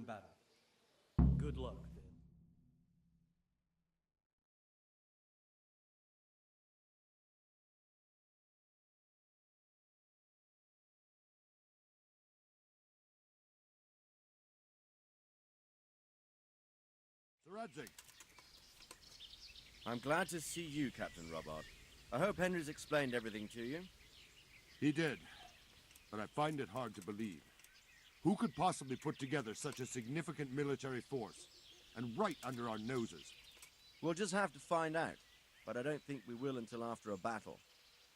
battle. Good luck, Finn. Radzig. I'm glad to see you, Captain Robart. I hope Henry's explained everything to you. He did, but I find it hard to believe. Who could possibly put together such a significant military force, and right under our noses? We'll just have to find out, but I don't think we will until after a battle.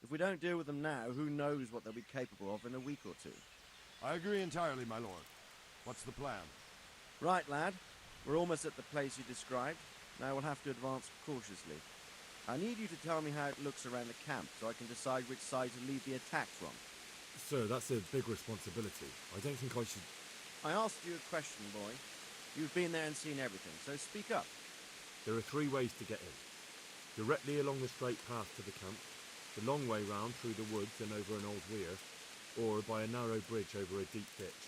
If we don't deal with them now, who knows what they'll be capable of in a week or two. I agree entirely, my lord. What's the plan? Right, lad. We're almost at the place you described. Now we'll have to advance cautiously. I need you to tell me how it looks around the camp so I can decide which side to lead the attack from. Sir, that's a big responsibility. I don't think I should... I asked you a question, boy. You've been there and seen everything, so speak up. There are 3 ways to get in. Directly along the straight path to the camp, the long way round through the woods and over an old weir, or by a narrow bridge over a deep ditch.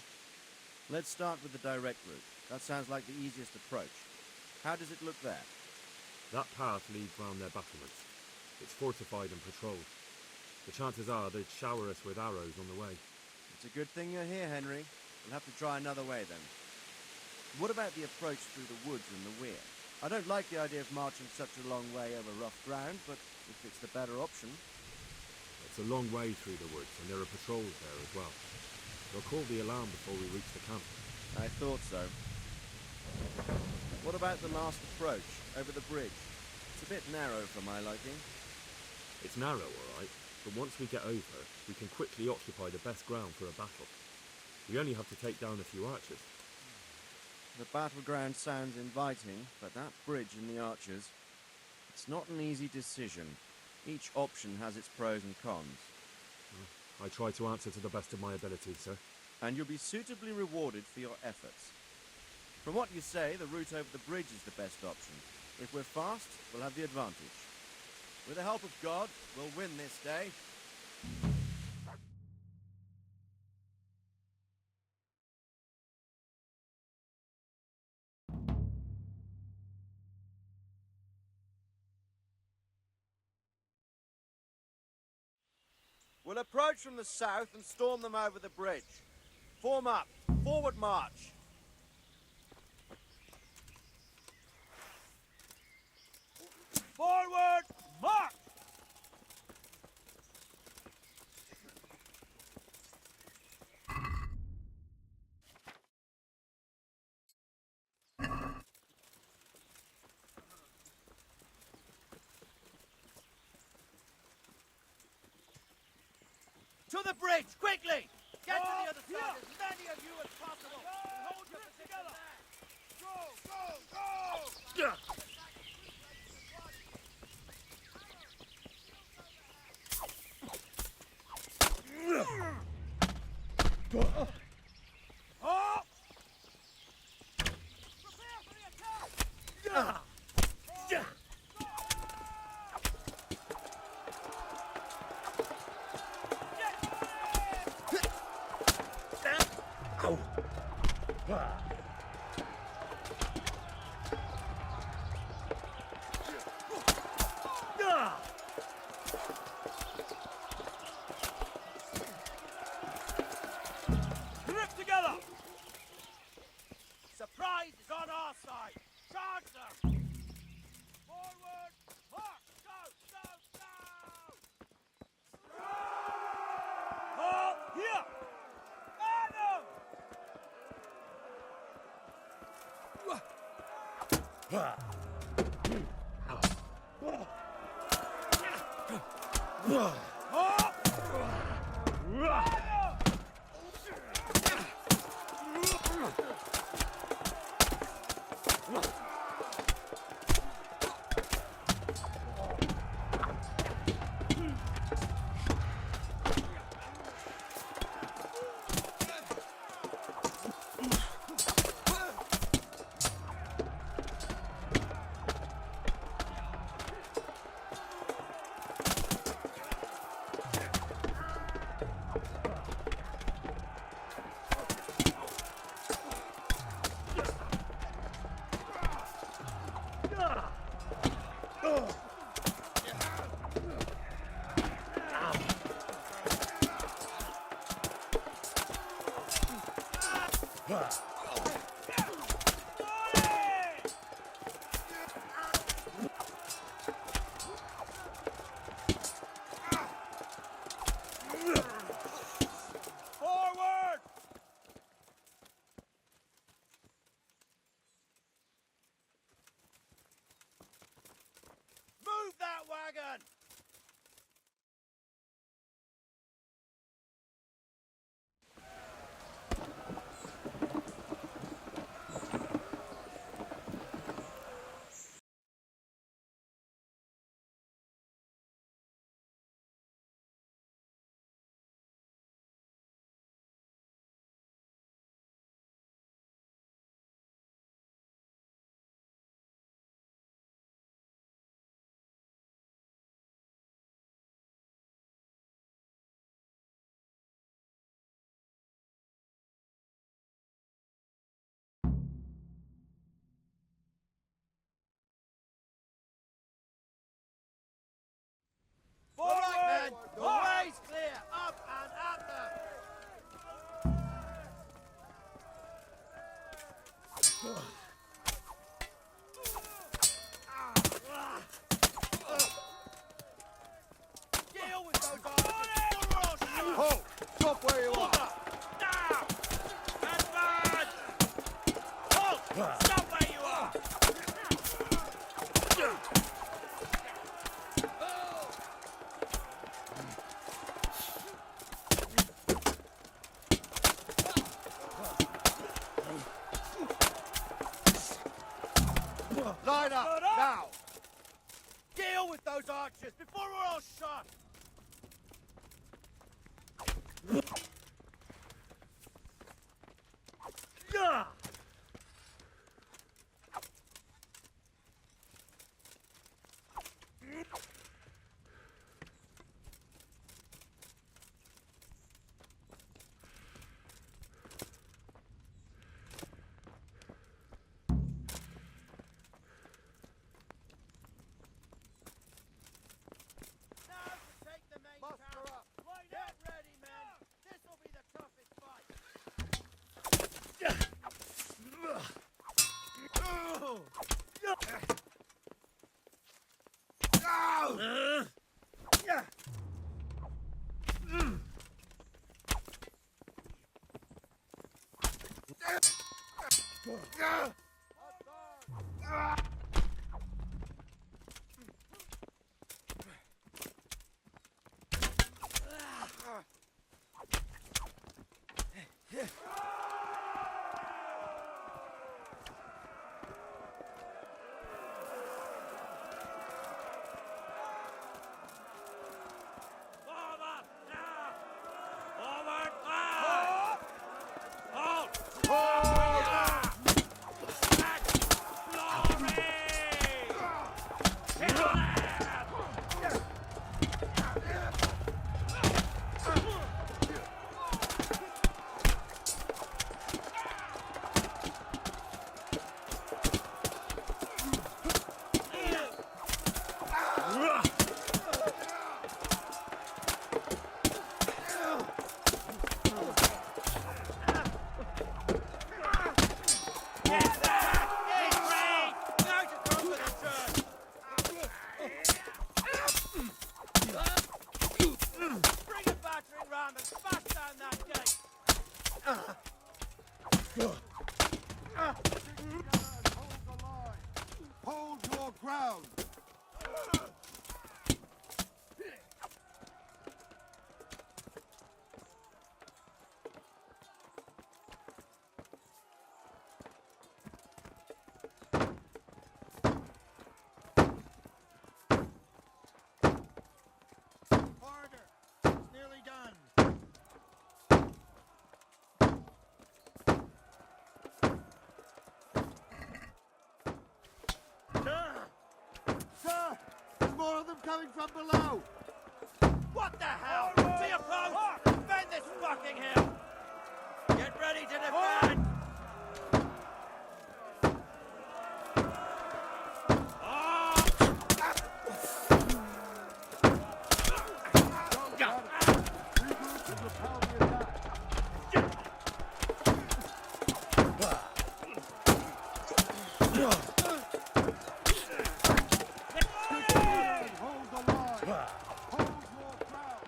Let's start with the direct route. That sounds like the easiest approach. How does it look there? That path leads round their battlements. It's fortified and patrolled. The chances are they'd shower us with arrows on the way. It's a good thing you're here, Henry. We'll have to try another way then. What about the approach through the woods and the weir? I don't like the idea of marching such a long way over rough ground, but if it's the better option... It's a long way through the woods, and there are patrols there as well. They'll call the alarm before we reach the camp. I thought so. What about the last approach, over the bridge? It's a bit narrow for my liking. It's narrow, all right, but once we get over, we can quickly occupy the best ground for a battle. We only have to take down a few archers. The battleground sounds inviting, but that bridge and the archers... It's not an easy decision. Each option has its pros and cons. I try to answer to the best of my ability, sir. And you'll be suitably rewarded for your efforts. From what you say, the route over the bridge is the best option. If we're fast, we'll have the advantage. With the help of God, we'll win this day. We'll approach from the south and storm them over the bridge. Form up. Forward march. Forward march! To the bridge, quickly! Get to the other side, as many of you as possible! And hold your position there! Go, go, go! Up! Prepare for the attack! Grip together! Surprise is on our side! Charge them! Forward! March! Go! Go! Go! Halt! Here! Adam! wagon! All right, men! The way's clear! Up and at them! Deal with those archers! Ho! Stop where you are! Down! Advance! Halt! Stop where you are! Line up, now! Deal with those archers before we're all shot! Now to take the main town. Get ready, men! This'll be the toughest fight! Forward! Now! Forward! Fire! Halt! Glory! Kill them! Bring a battering ram and smash down that gate! Hold your ground! Harder! It's nearly done. Sir! There's more of them coming from below! What the hell? To your post! Defend this fucking hill! Get ready to defend! Regroup and repel the attack! Hold the line! Hold your ground!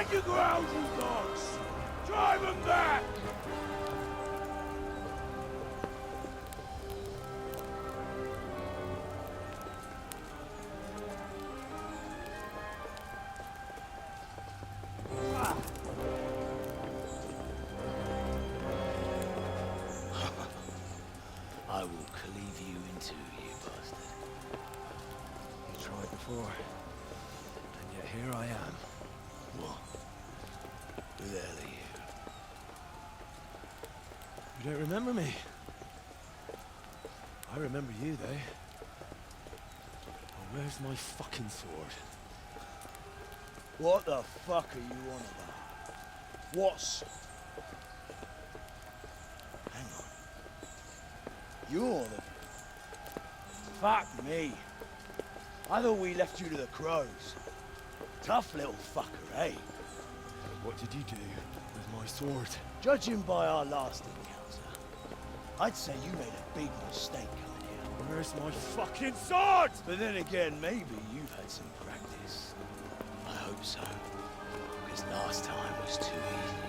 Stand your ground, you dogs! Drive them back! I will cleave you in two, you bastard. You tried before, and yet here I am. What? Who the hell are you? You don't remember me? I remember you, though. Oh, where's my fucking sword? What the fuck are you on about? What's... Hang on. You're the... Fuck me. I thought we left you to the crows. Tough little fucker, eh? What did you do with my sword? Judging by our last encounter, I'd say you made a big mistake coming here. Where's my fucking sword? But then again, maybe you've had some practice. I hope so. Because last time was too easy.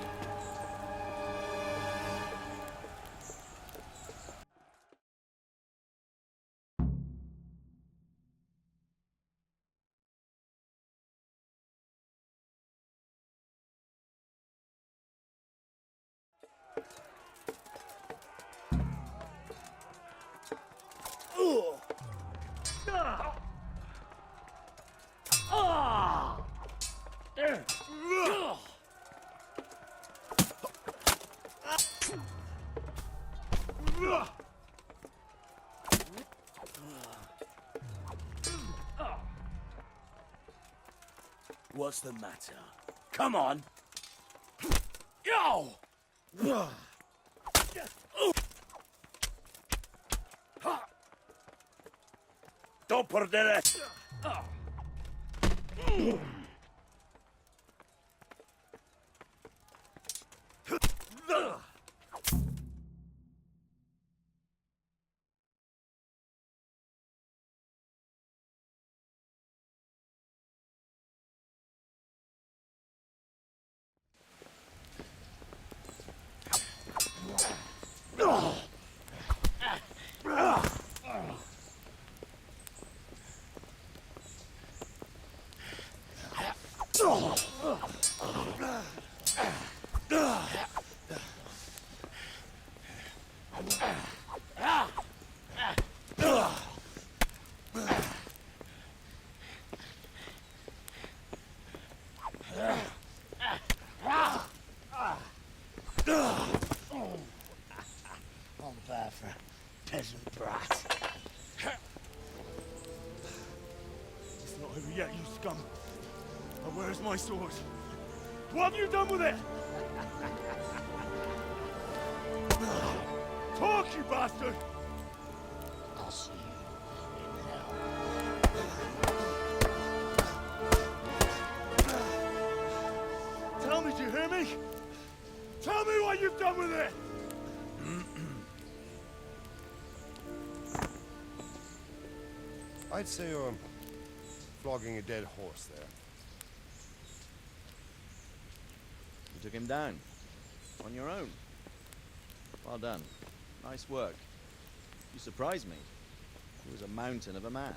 What's the matter? Come on! Yo! Don't perdere! I'm bad for a peasant brat. It's not over yet, you scum. Now where's my sword? What have you done with it? Talk, you bastard! I'll see you in hell. Tell me, do you hear me? Tell me what you've done with it! I'd say you're flogging a dead horse there. You took him down. On your own. Well done. Nice work. You surprised me. He was a mountain of a man.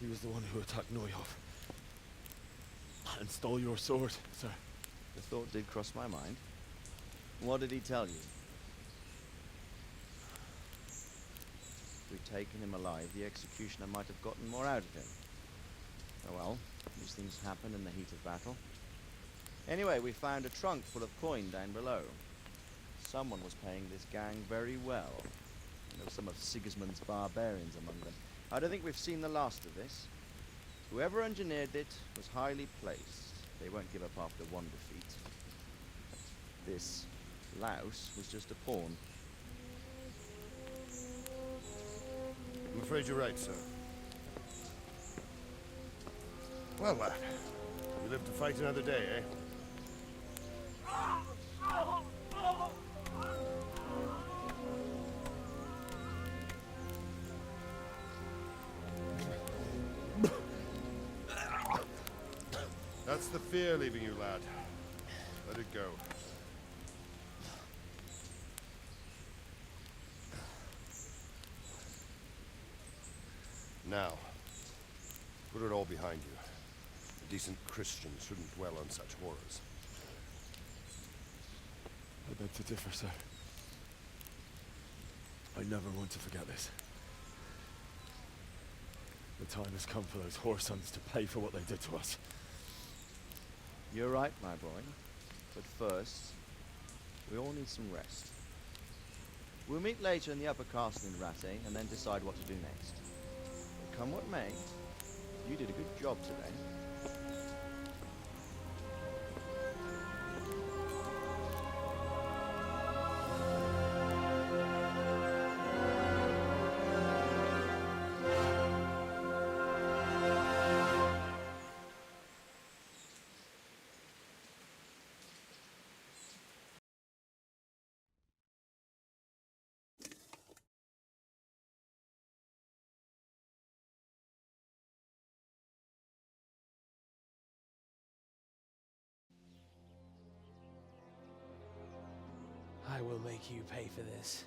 He was the one who attacked Neuhoff. And stole your sword, sir. The thought did cross my mind. What did he tell you? If we'd taken him alive, the executioner might have gotten more out of him. Oh well, these things happen in the heat of battle. Anyway, we found a trunk full of coin down below. Someone was paying this gang very well. There were some of Sigismund's barbarians among them. I don't think we've seen the last of this. Whoever engineered it was highly placed. They won't give up after one defeat. This louse was just a pawn. I'm afraid you're right, sir. Well, lad, you live to fight another day, eh? That's That's the fear leaving you, lad. Let it go. Now, put it all behind you. A decent Christian shouldn't dwell on such horrors. I beg to differ, sir. I never want to forget this. The time has come for those whoresons to pay for what they did to us. You're right, my boy. But first, we all need some rest. We'll meet later in the upper castle in Rattay and then decide what to do next. But come what may, you did a good job today. I will make you pay for this.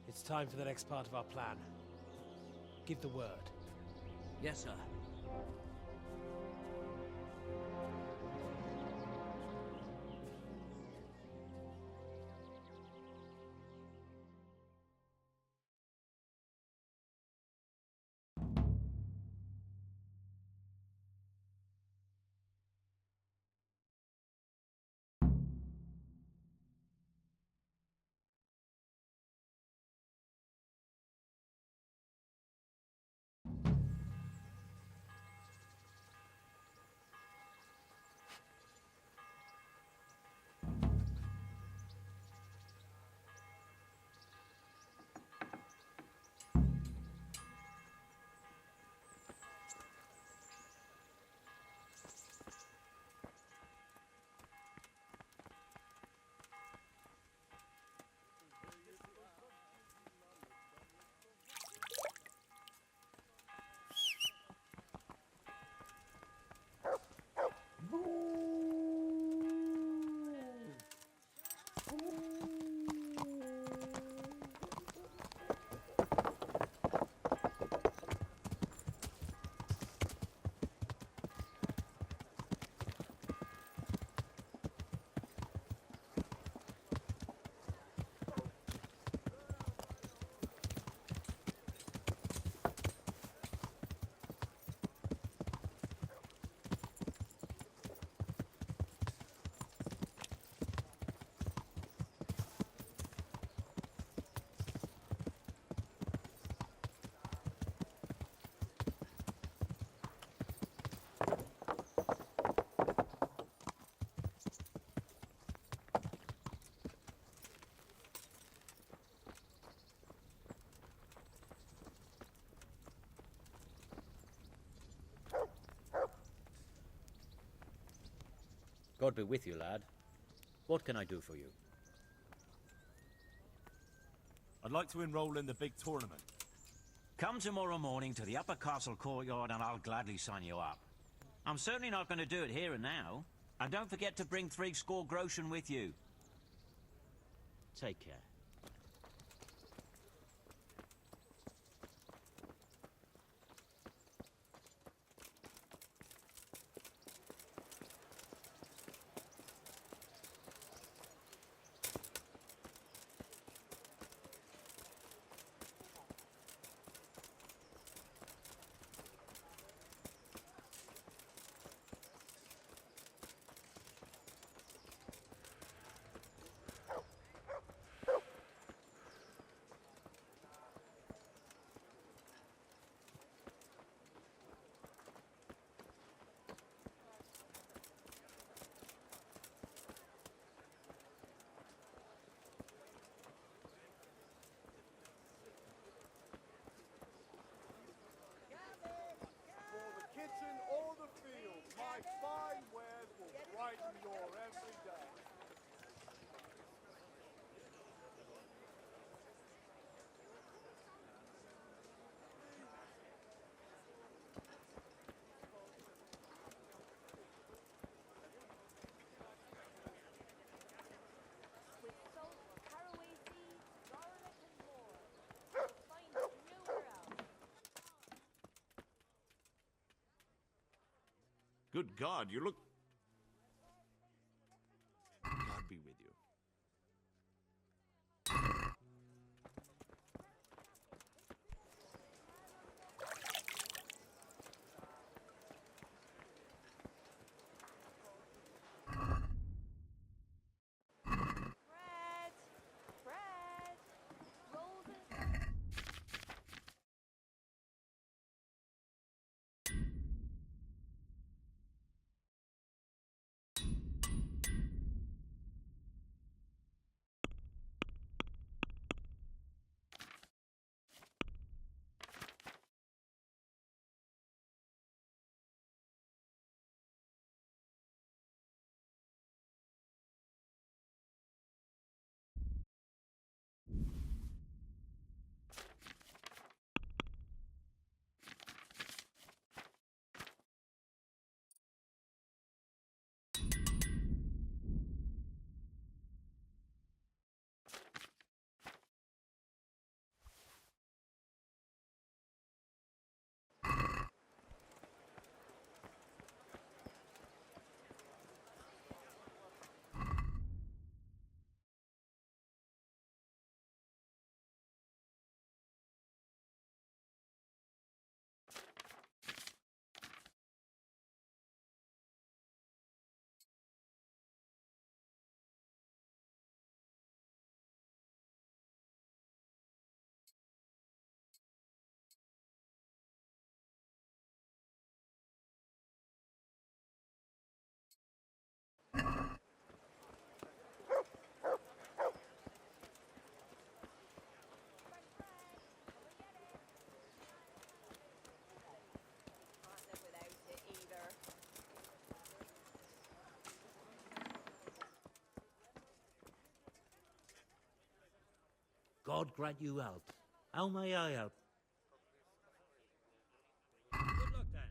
It's time for the next part of our plan. Give the word. Yes, sir. God be with you, lad. What can I do for you? I'd like to enroll in the big tournament. Come tomorrow morning to the upper castle courtyard and I'll gladly sign you up. I'm certainly not going to do it here and now. And don't forget to bring 30 groschen with you. Take care. Good God, you look... God be with you. Fred! Fred! Rolls and... Can't live without it either. God grant you help. How may I help? Good luck then.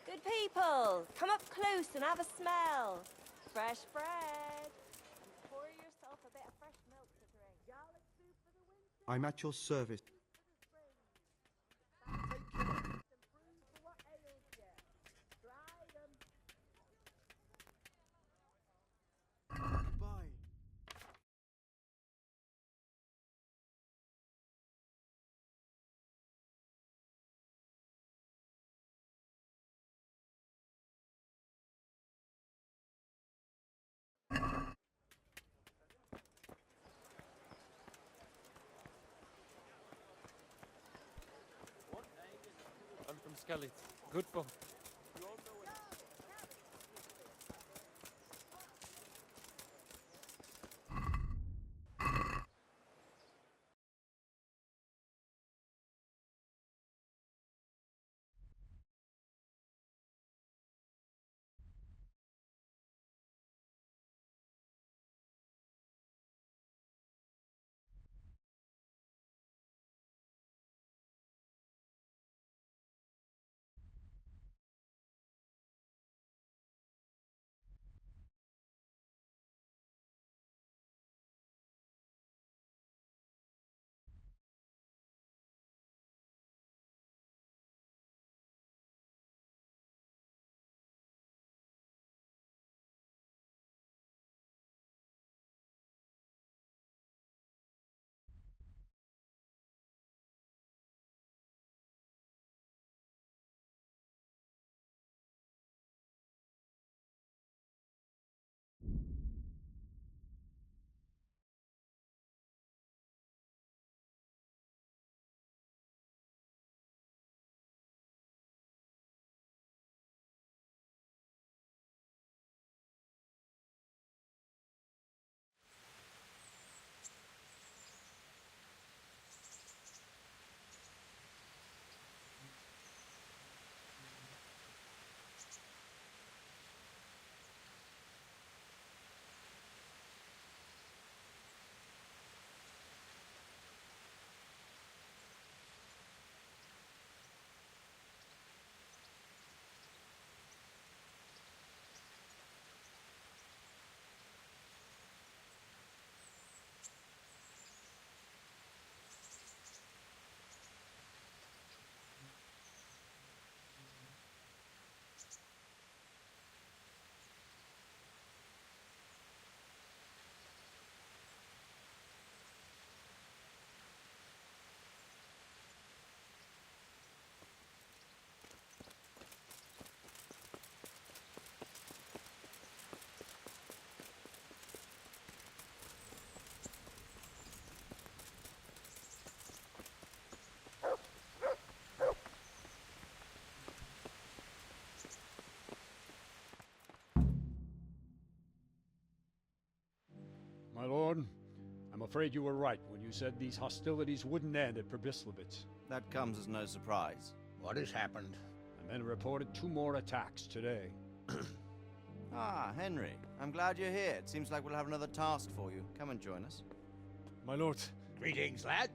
Good people, come up close and have a smell. Fresh bread. And pour yourself a bit of fresh milk to drink. Garlic soup for the winter. I'm at your service. Goodbye. I'm from Skellig. Good fun. afraid you were right when you said these hostilities wouldn't end at Pribyzlavitz. That comes as no surprise. What has happened? The men reported 2 more attacks today. Ah, Henry. I'm glad you're here. It seems like we'll have another task for you. Come and join us. My lord. Greetings, lad.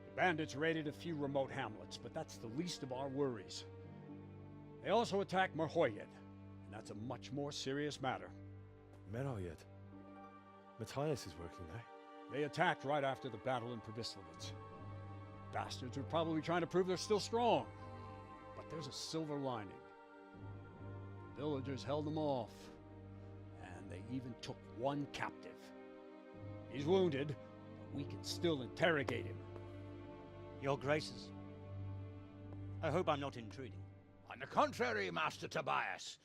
The bandits raided a few remote hamlets, but that's the least of our worries. They also attacked Merhoyed, and that's a much more serious matter. Merhoyed? Matthias is working there. They attacked right after the battle in Pribyzlavitz. Bastards were probably trying to prove they're still strong. But there's a silver lining. The villagers held them off, and they even took 1 captive. He's wounded, but we can still interrogate him. Your Graces, I hope I'm not intruding. On the contrary, Master Tobias.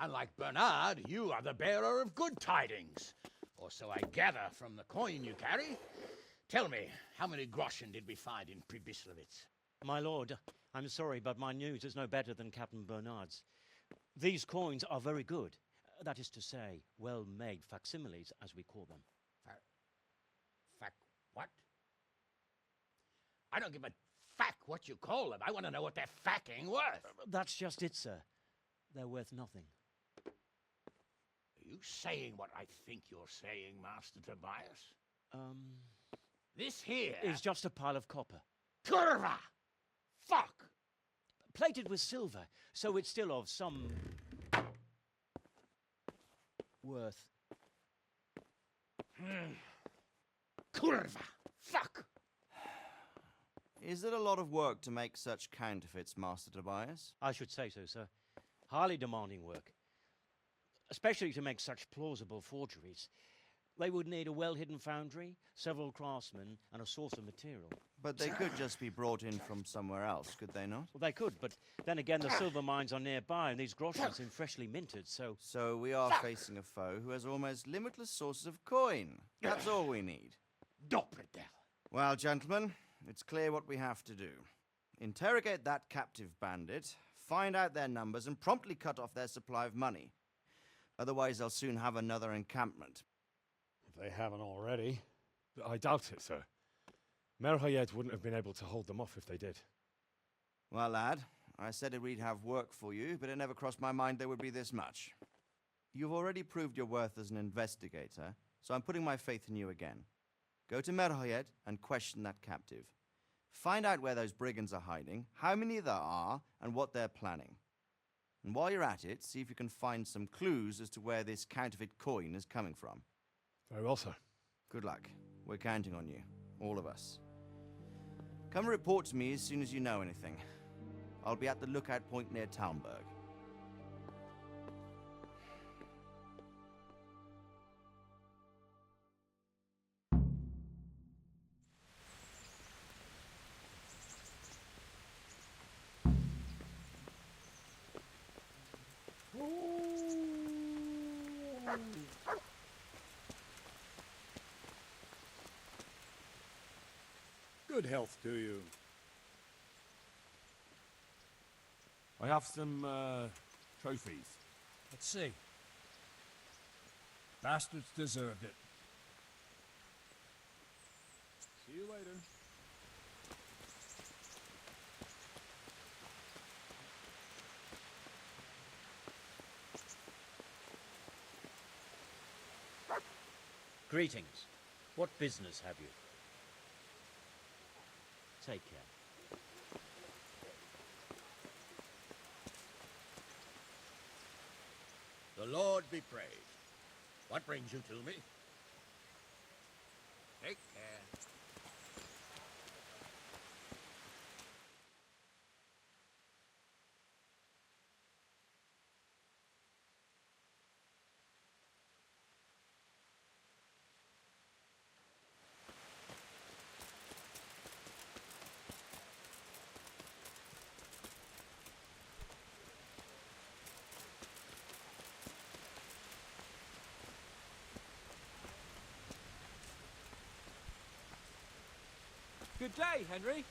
Unlike Bernard, you are the bearer of good tidings. Or so I gather from the coin you carry. Tell me, how many groschen did we find in Pribyzlavitz? My lord, I'm sorry, but my news is no better than Captain Bernard's. These coins are very good. That is to say, well-made facsimiles, as we call them. What? I don't give a fuck what you call them. I want to know what they're fucking worth. That's just it, sir. They're worth nothing. Are you saying what I think you're saying, Master Tobias? This here is just a pile of copper. Kurva! Fuck! Plated with silver, so it's still of some worth. Kurva! Fuck! Is it a lot of work to make such counterfeits, Master Tobias? I should say so, sir. Highly demanding work. Especially to make such plausible forgeries. They would need a well-hidden foundry, several craftsmen, and a source of material. But they could just be brought in from somewhere else, could they not? Well, they could, but then again, the silver mines are nearby, and these groschen seem freshly minted, so... So we are facing a foe who has almost limitless sources of coin. That's all we need. Doppelter. Well, gentlemen, it's clear what we have to do. Interrogate that captive bandit, find out their numbers, and promptly cut off their supply of money. Otherwise, they'll soon have another encampment. If they haven't already. I doubt it, sir. Merhoyed wouldn't have been able to hold them off if they did. Well, lad, I said we'd have work for you, but it never crossed my mind there would be this much. You've already proved your worth as an investigator, so I'm putting my faith in you again. Go to Merhoyed and question that captive. Find out where those brigands are hiding, how many there are, and what they're planning. And while you're at it, see if you can find some clues as to where this counterfeit coin is coming from. Very well, sir. Good luck. We're counting on you. All of us. Come report to me as soon as you know anything. I'll be at the lookout point near Talmberg. Good health to you. I have some, trophies. Let's see. Bastards deserved it. See you later. Greetings. What business have you? Take care. The Lord be praised. What brings you to me? Take care. Good day, Henry.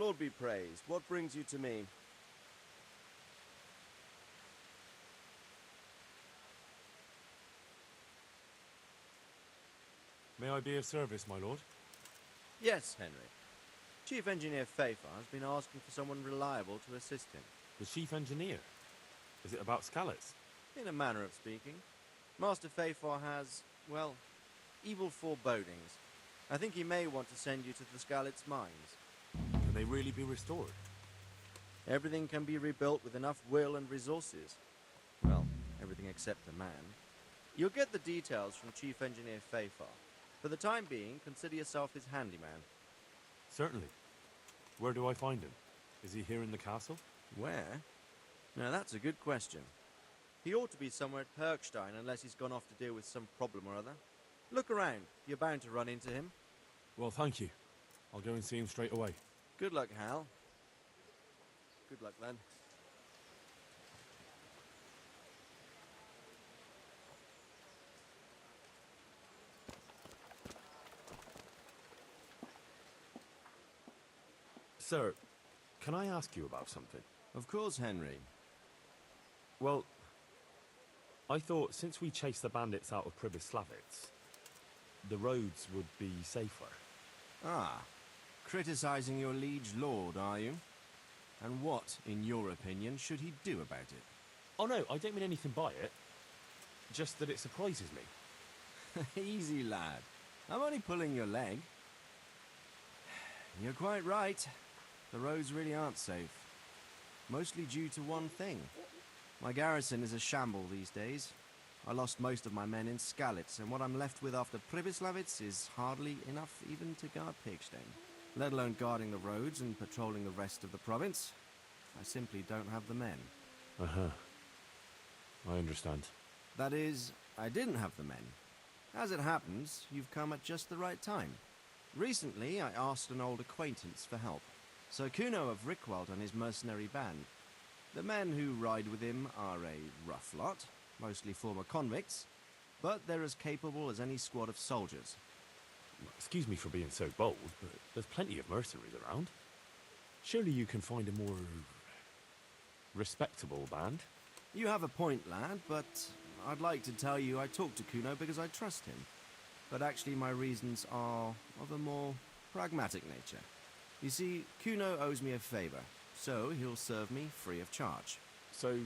Lord be praised. What brings you to me? May I be of service, my lord? Yes, Henry. Chief Engineer Fafar has been asking for someone reliable to assist him. The chief engineer? Is it about Scallots? In a manner of speaking. Master Fafar has, well, evil forebodings. I think he may want to send you to the Scallots mines. Can they really be restored? Everything can be rebuilt with enough will and resources. Well, everything except a man. You'll get the details from Chief Engineer Fafar. For the time being, consider yourself his handyman. Certainly. Where do I find him? Is he here in the castle? Where? Now that's a good question. He ought to be somewhere at Perkstein unless he's gone off to deal with some problem or other. Look around. You're bound to run into him. Well, thank you. I'll go and see him straight away. Good luck, Hal. Good luck, then. Sir, can I ask you about something? Of course, Henry. Well, I thought since we chased the bandits out of Pribyzlavitz, the roads would be safer. Ah, criticizing your liege lord, are you? And what, in your opinion, should he do about it? Oh no, I don't mean anything by it. Just that it surprises me. Easy, lad. I'm only pulling your leg. You're quite right. The roads really aren't safe. Mostly due to one thing. My garrison is a shamble these days. I lost most of my men in Scallots, and what I'm left with after Pribyzlavitz is hardly enough even to guard Payback, let alone guarding the roads and patrolling the rest of the province. I simply don't have the men. Uh-huh. I understand. That is, I didn't have the men. As it happens, you've come at just the right time. Recently, I asked an old acquaintance for help. Sir Kuno of Rickwald and his mercenary band. The men who ride with him are a rough lot, mostly former convicts, but they're as capable as any squad of soldiers. Excuse me for being so bold, but there's plenty of mercenaries around. Surely you can find a more respectable band? You have a point, lad, but I'd like to tell you I talked to Kuno because I trust him. But actually my reasons are of a more pragmatic nature. You see, Kuno owes me a favor, so he'll serve me free of charge. So,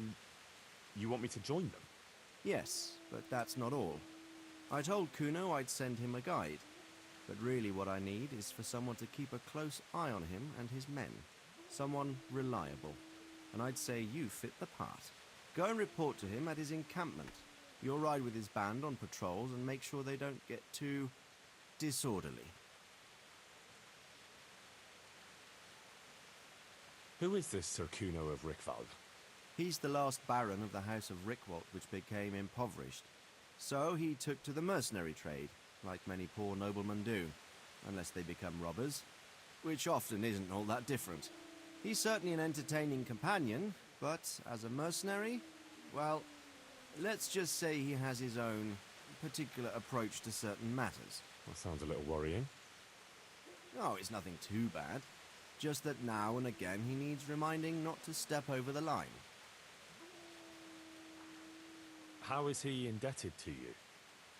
you want me to join them? Yes, but that's not all. I told Kuno I'd send him a guide, but really what I need is for someone to keep a close eye on him and his men. Someone reliable. And I'd say you fit the part. Go and report to him at his encampment. You'll ride with his band on patrols and make sure they don't get too disorderly. Who is this Sir Kuno of Rickwald? He's the last baron of the House of Rickwald, which became impoverished. So he took to the mercenary trade, like many poor noblemen do, unless they become robbers, which often isn't all that different. He's certainly an entertaining companion, but as a mercenary, well, let's just say he has his own particular approach to certain matters. That sounds a little worrying. Oh, it's nothing too bad. Just that now and again he needs reminding not to step over the line. How is he indebted to you?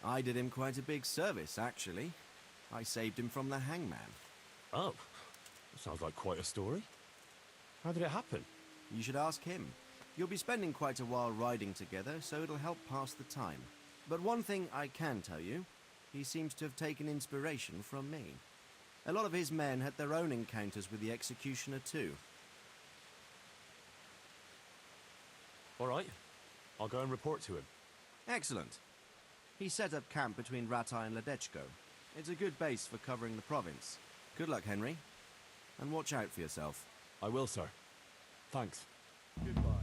I did him quite a big service, actually. I saved him from the hangman. Oh, that sounds like quite a story. How did it happen? You should ask him. You'll be spending quite a while riding together, so it'll help pass the time. But one thing I can tell you, he seems to have taken inspiration from me. A lot of his men had their own encounters with the executioner too. All right, I'll go and report to him. Excellent. He set up camp between Ratai and Ledechko. It's a good base for covering the province. Good luck, Henry. And watch out for yourself. I will, sir. Thanks. Goodbye.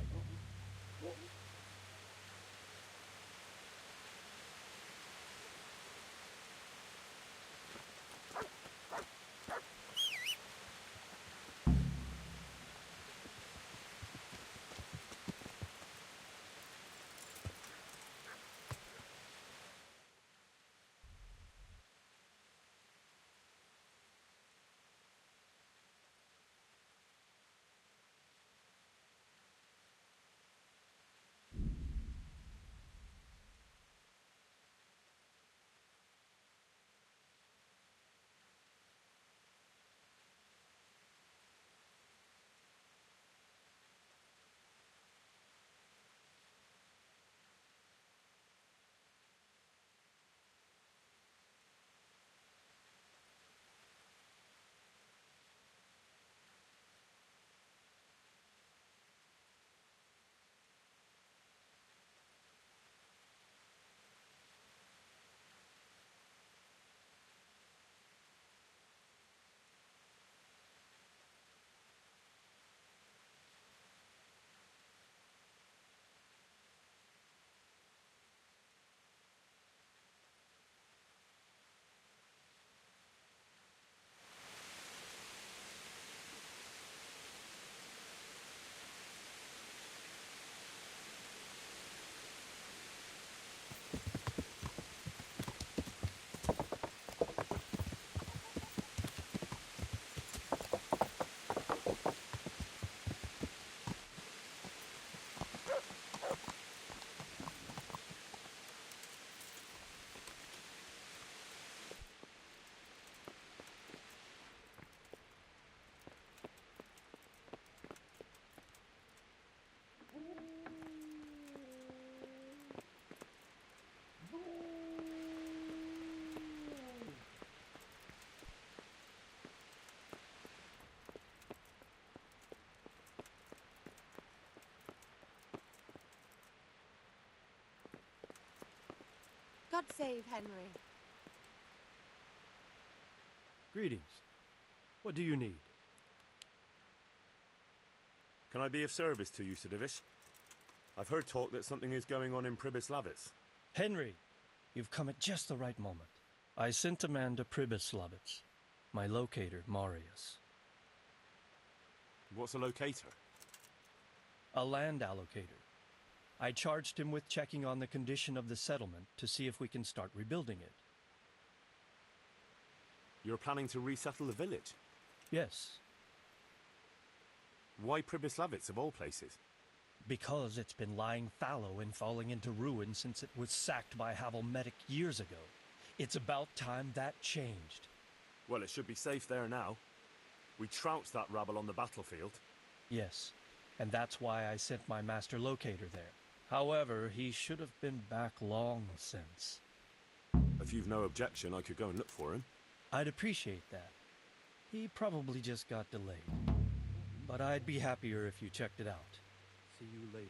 God save Henry. Greetings. What do you need? Can I be of service to you, Sidovish? I've heard talk that something is going on in Pribyzlavitz. Henry, you've come at just the right moment. I sent a man to Pribyzlavitz. My locator, Marius. What's a locator? A land allocator. I charged him with checking on the condition of the settlement to see if we can start rebuilding it. You're planning to resettle the village? Yes. Why Pribyzlavitz, of all places? Because it's been lying fallow and falling into ruin since it was sacked by Havelmedic years ago. It's about time that changed. Well, it should be safe there now. We trounced that rabble on the battlefield. Yes, and that's why I sent my master locator there. However, he should have been back long since. If you've no objection, I could go and look for him. I'd appreciate that. He probably just got delayed. But I'd be happier if you checked it out. See you later.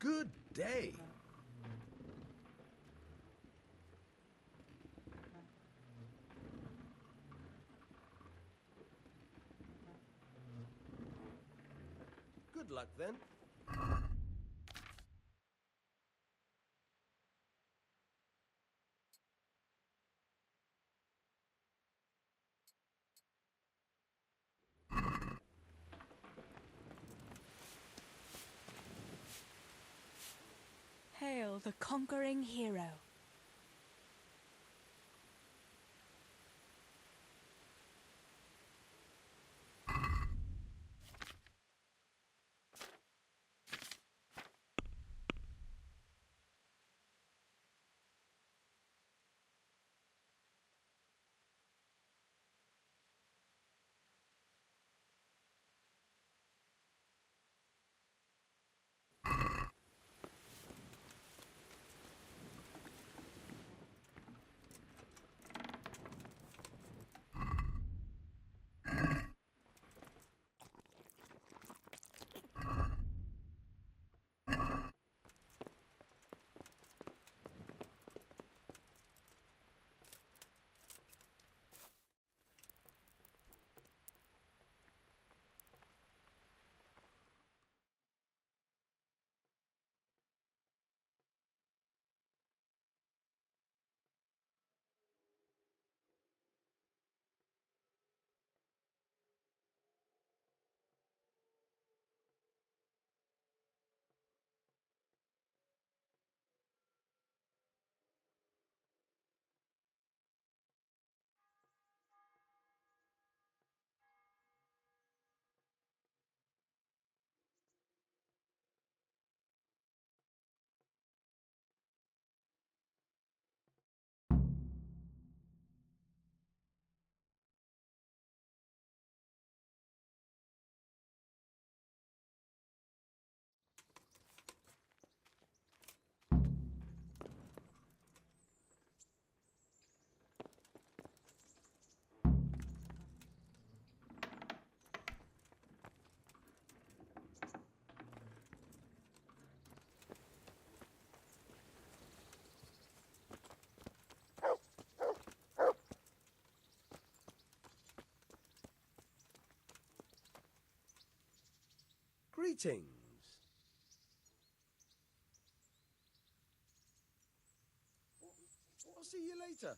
Good day. Good luck, then. Hail the conquering hero. Greetings. I'll see you later.